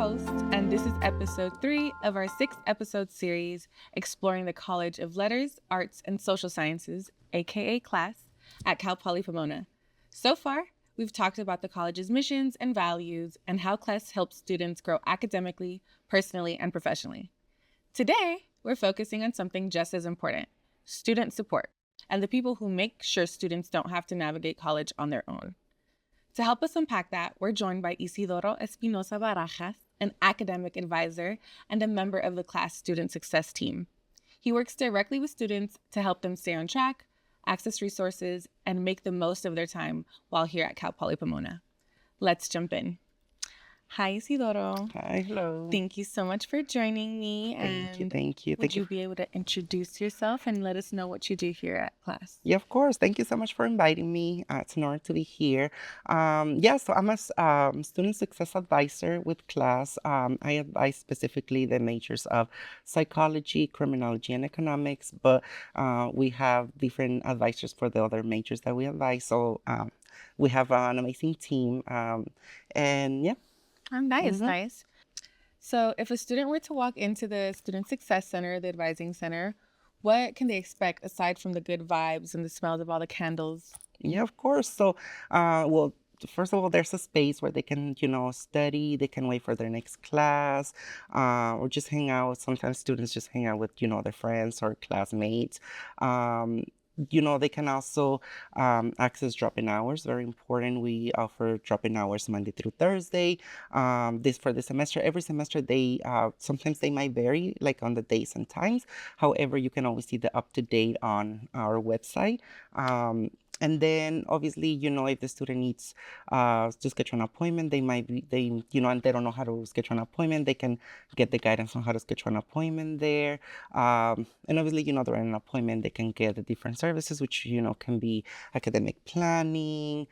host, and this is episode 3 of our 6-episode series exploring the College of Letters, Arts, and Social Sciences, aka CLAS, at Cal Poly Pomona. So far, we've talked about the college's missions and values and how CLAS helps students grow academically, personally, and professionally. Today, we're focusing on something just as important: student support, and the people who make sure students don't have to navigate college on their own. To help us unpack that, we're joined by Isidoro Espinoza-Barajas, an academic advisor and a member of the CLAS Student Success Team. He works directly with students to help them stay on track, access resources, and make the most of their time while here at Cal Poly Pomona. Let's jump in. Hi, Isidoro. Hi, hello. Thank you so much for joining me. Thank you. Would you be able to introduce yourself and let us know what you do here at CLAS? Yeah, of course. Thank you so much for inviting me. It's an honor to be here. So I'm a student success advisor with CLAS. I advise specifically the majors of psychology, criminology, and economics, but we have different advisors for the other majors that we advise. So we have an amazing team. And yeah. Oh, nice. So if a student were to walk into the Student Success Center, the Advising Center, what can they expect aside from the good vibes and the smells of all the candles? Yeah, of course. So, first of all, there's a space where they can, study, they can wait for their next class, or just hang out. Sometimes students just hang out with, their friends or classmates. They can also access drop-in hours. Very important. We offer drop-in hours Monday through Thursday. This for the semester. Every semester, they sometimes they might vary, like on the days and times. However, you can always see the up-to-date on our website. And then obviously, if the student needs to schedule an appointment, and they don't know how to schedule an appointment, they can get the guidance on how to schedule an appointment there. And obviously, during an appointment, they can get the different services, which, can be academic planning,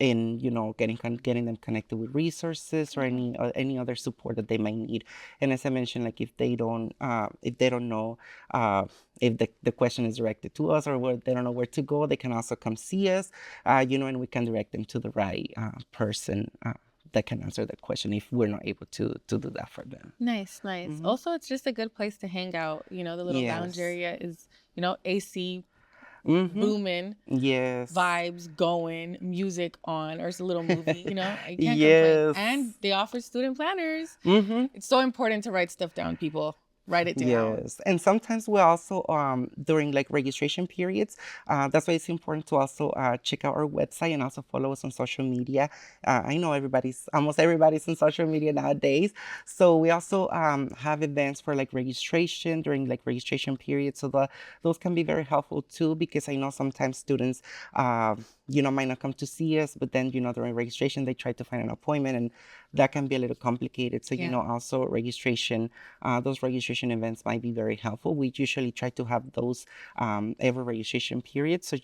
in getting them connected with resources or any other support that they might need. And as I mentioned, like if they don't know if the question is directed to us or where they don't know where to go, they can also come see us, and we can direct them to the right person that can answer the question if we're not able to do that for them. Nice. Mhm. Also, it's just a good place to hang out. The little lounge area is, AC booming, Yes, vibes going, music on, or it's a little movie, I can't complain. Yes. And they offer student planners. Mm-hmm. It's so important to write stuff down, people. Write it down. Yes, and sometimes we also during like registration periods. That's why it's important to also check out our website and also follow us on social media. I know almost everybody's on social media nowadays, so we also have events for like registration during like registration periods. So those can be very helpful too, because I know sometimes students might not come to see us, but then during registration they try to find an appointment, and that can be a little complicated. So also registration. Those registration events might be very helpful. We usually try to have those every registration period. So,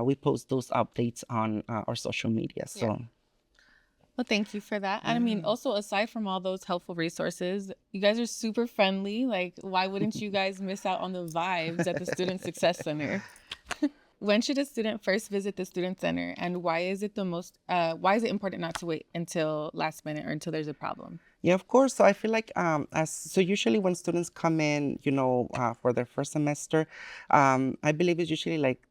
we post those updates on our social media. So. Well, thank you for that. And I mean, also aside from all those helpful resources, you guys are super friendly. Like, why wouldn't you guys miss out on the vibes at the Student Success Center? When should a student first visit the Student Center, and why is it important not to wait until last minute or until there's a problem? Yeah, of course. So I feel like so usually when students come in, for their first semester, I believe it's usually like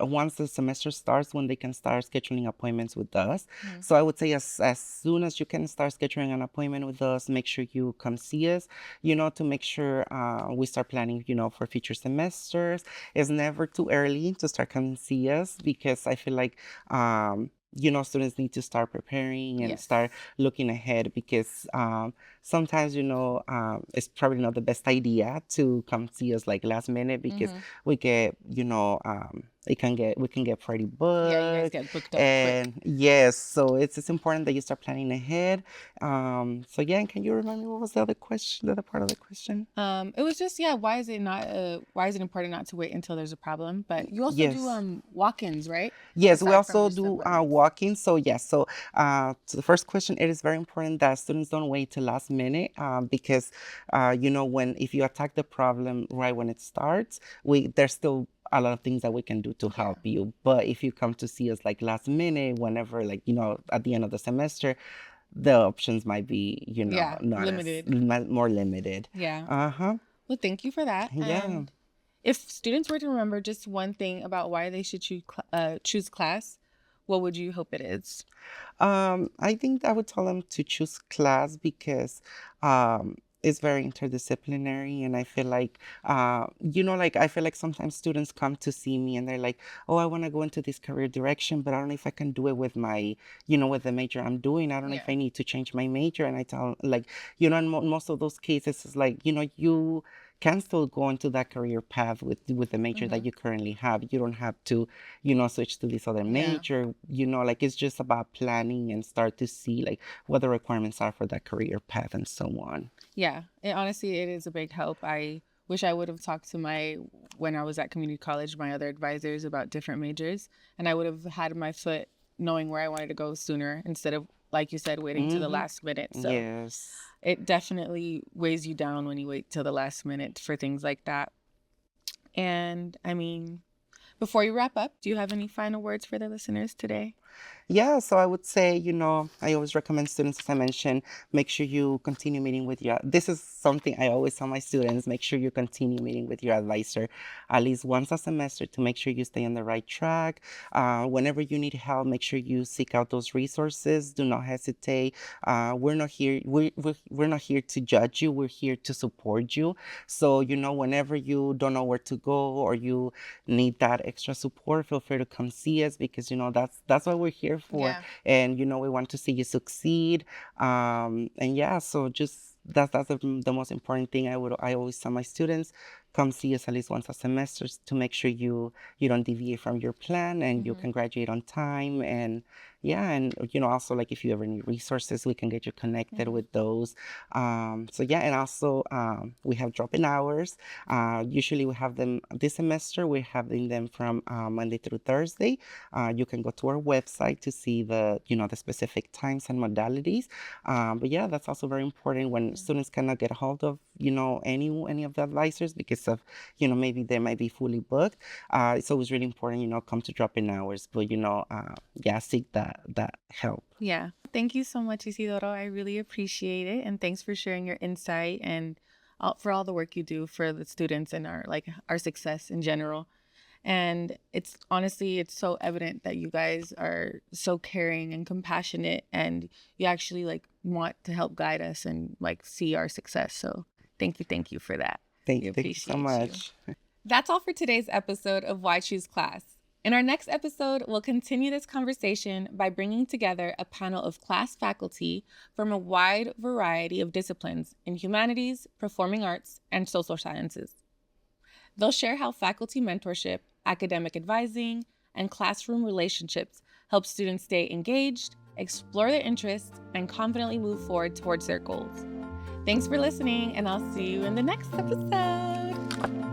once the semester starts when they can start scheduling appointments with us. So I would say as soon as you can start scheduling an appointment with us, make sure you come see us, to make sure we start planning, for future semesters. It's never too early to start coming see us, because I feel like students need to start preparing and start looking ahead, because sometimes, it's probably not the best idea to come see us like last minute, because we get, we can get pretty booked. Yeah, you guys get booked up And quick. yes, so it's important that you start planning ahead. And can you remind me what was the other part of the question? It was just, why is it important not to wait until there's a problem? But you also do walk-ins, right? Yes, we Aside also from do just the walk-ins. So yes, to the first question, it is very important that students don't wait till last minute, because if you attack the problem right when it starts, there's still a lot of things that we can do to help you. But if you come to see us like last minute, whenever, like, at the end of the semester, the options might be, Yeah, not as limited. more limited. Yeah. Uh-huh. Well, thank you for that. Yeah. And if students were to remember just one thing about why they should choose class, what would you hope it is? I think I would tell them to choose class because it's very interdisciplinary, and I feel like, like I feel like sometimes students come to see me and they're like, "Oh, I want to go into this career direction, but I don't know if I can do it with my, with the major I'm doing. I don't know if Yeah. I need to change my major." And I tell like, in most of those cases, it's like, you can still go into that career path with the major that Mm-hmm. you currently have. You don't have to switch to this other Yeah. major, like it's just about planning and start to see like what the requirements are for that career path and so on. Yeah. Honestly, it is a big help. I wish I would have talked to when I was at community college, my other advisors about different majors, and I would have had my foot knowing where I wanted to go sooner instead of, like you said, waiting to the Mm-hmm. last minute. So Yes. it definitely weighs you down when you wait till the last minute for things like that. And I mean, before you wrap up, do you have any final words for the listeners today? Yeah, so I would say, I always recommend students, as I mentioned, make sure you continue meeting with this is something I always tell my students, make sure you continue meeting with your advisor at least once a semester to make sure you stay on the right track. Whenever you need help, make sure you seek out those resources. Do not hesitate. We're not here to judge you. We're here to support you. So, whenever you don't know where to go or you need that extra support, feel free to come see us because that's what we're here for. Yeah. And we want to see you succeed. And yeah, so just that's the most important thing. I always tell my students, come see us at least once a semester to make sure you don't deviate from your plan and you Mm-hmm. can graduate on time. And yeah, and also like if you ever need resources, we can get you connected Mm-hmm. with those. So yeah, and also we have drop-in hours. Usually we have them this semester. We're having them from Monday through Thursday. You can go to our website to see the specific times and modalities. But yeah, that's also very important when students cannot get a hold of any of the advisors because of maybe they might be fully booked. It's always really important come to drop-in hours, but yeah, seek that help. Yeah. Thank you so much, Isidoro. I really appreciate it. And thanks for sharing your insight and for all the work you do for the students and our success in general. And it's honestly, it's so evident that you guys are so caring and compassionate and you actually want to help guide us and see our success. So thank you for that. Thank We you so appreciate you. much. That's all for today's episode of Why Choose Class. In our next episode, we'll continue this conversation by bringing together a panel of class faculty from a wide variety of disciplines in humanities, performing arts, and social sciences. They'll share how faculty mentorship, academic advising, and classroom relationships help students stay engaged, explore their interests, and confidently move forward towards their goals. Thanks for listening, and I'll see you in the next episode.